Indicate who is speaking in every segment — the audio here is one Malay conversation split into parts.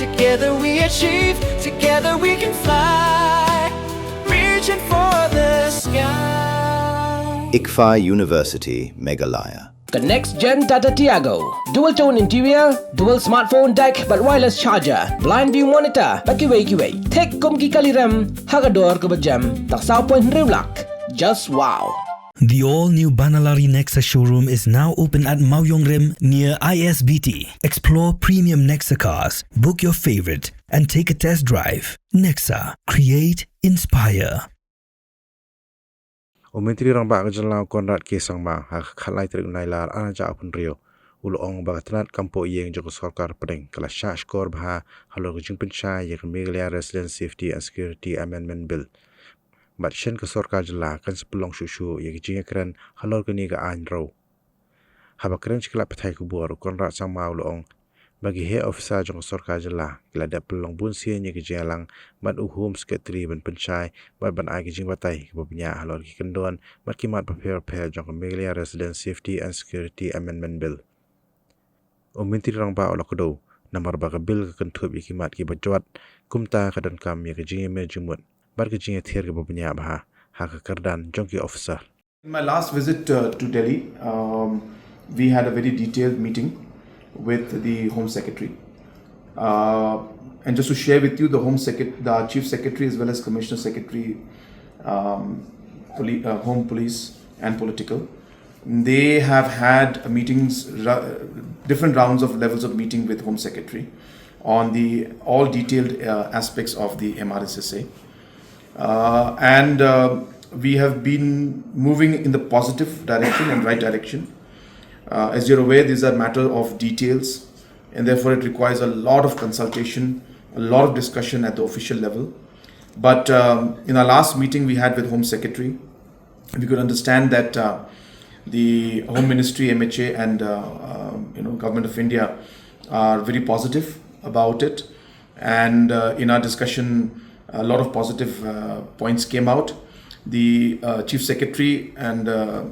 Speaker 1: Together we achieve, together we can fly, reaching for the sky.
Speaker 2: ICFA University, Meghalaya.
Speaker 3: The next gen Tata Tiago. Dual tone interior, dual smartphone deck but wireless charger, blind view monitor, bakiway. Take kumki kaliram, hagador kubajam, taksao point riulak. Just wow.
Speaker 4: The all-new Banalari Nexa showroom is now open at Mauyongrim near ISBT. Explore premium Nexa cars, book your favorite, and take a test drive. Nexa. Create, inspire.
Speaker 5: Menteri Rang Bak Jylla Konrad Kesang Ma khalai terik nailar anaja apun rio ulong bagatnat kampo yeng joko Sorkar pedeng kala Shuh skor bha Halor jing pensai yak Meghalaya Resident Safety and Security Amendment Bill. Bat shen ke Sorkar Jylla kan Pynlong Shuh yak Jingïakren Halor kini ga an ro. Habakren chikla pathai kubur Konrad sang ma ulong bagi he officer joko Sorkar Jylla kala da Pynlong bun sien yak Jinglang mat home secretary ban pensai ban ai jing batai babnya Halor ki kendon mat kimat prepare joko Meghalaya Resident Safety and Security Amendment Bill. Menteri Rang Bak olakodo namar baga bill ke kentup ikimat ki bajwat kumta kadan kam yak Jingïakren jumut bar ke Jingïakren ke babnya bah ha ke kerdan jongki officer.
Speaker 6: In my last visit to Delhi, we had a very detailed meeting with the Home Secretary. And just to share with you, the Chief Secretary as well as Commissioner Secretary, Home Police and Political, they have had meetings, different rounds of levels of meeting with Home Secretary on the all detailed aspects of the MRSSA. And we have been moving in the positive direction and right direction. As you're aware, these are matter of details, and therefore it requires a lot of consultation, a lot of discussion at the official level. But in our last meeting we had with Home Secretary, we could understand that the Home Ministry, MHA, and Government of India are very positive about it. And in our discussion, a lot of positive points came out. The Chief Secretary and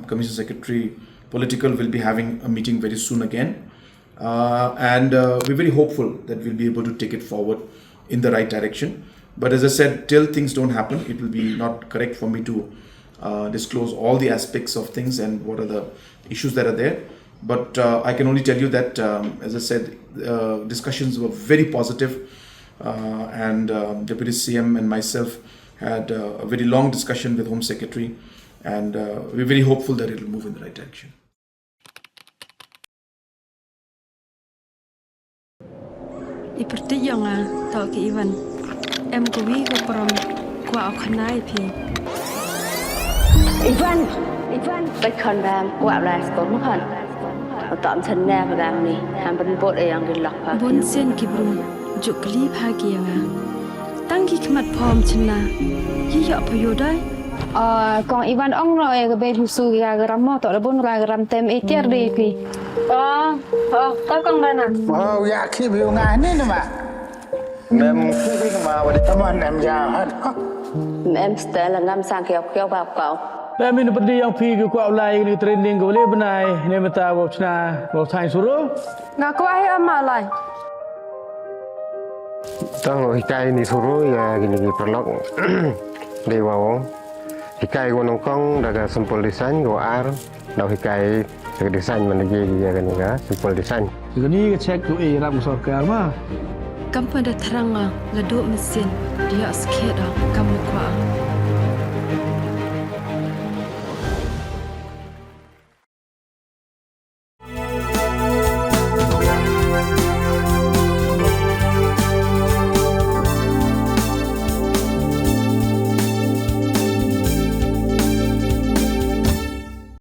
Speaker 6: Commissioner Secretary Political will be having a meeting very soon again. And we're very hopeful that we'll be able to take it forward in the right direction. But as I said, till things don't happen, it will be not correct for me to disclose all the aspects of things and what are the issues that are there. But I can only tell you that, as I said, discussions were very positive. And Deputy CM and myself had a very long discussion with Home Secretary, and we're very hopeful that it will move in the right direction.
Speaker 7: Iperti yang tau ke Iwan, em kuwi ke perom kuah akanai pi.
Speaker 8: Iwan,ไปคอนแรมกว่าลายสกุลมั้งคนตอนฉันแน่พลังนี่ทำเป็นบทเองกินหลักพา
Speaker 7: บนเส้นกิบรุงจุกลีพาเกียงตั้งกี่ขมัดพร้อมชนะยี่หยอกพยได้
Speaker 8: còn Ivan ông rồi cái bên husu cái gram mò tao đã bốn cái gram tem etir đi pi tao con đây nè
Speaker 9: ya khi biểu ngài nên mà em khi mà vào tâm anh em già hết
Speaker 8: em sẽ là ngâm sang kêu vào cậu
Speaker 10: Tapi ni pergi yang pergi ke kuat ulai ni training ke boleh benai ni mata bawa cina bawa sains suruh.
Speaker 7: Ngak kuah yang malai.
Speaker 11: Tahu hikai ni suruh ya gini perlok dewa. Hikai gua nongkong daga sampel desain gua ar, dah hikai daga desain mana je dia kan ya sampel desain.
Speaker 10: Gini ke cek tu ram Sorkar mah.
Speaker 7: Kamu dah terang la duk mesin dia sikit dah kamu kuah.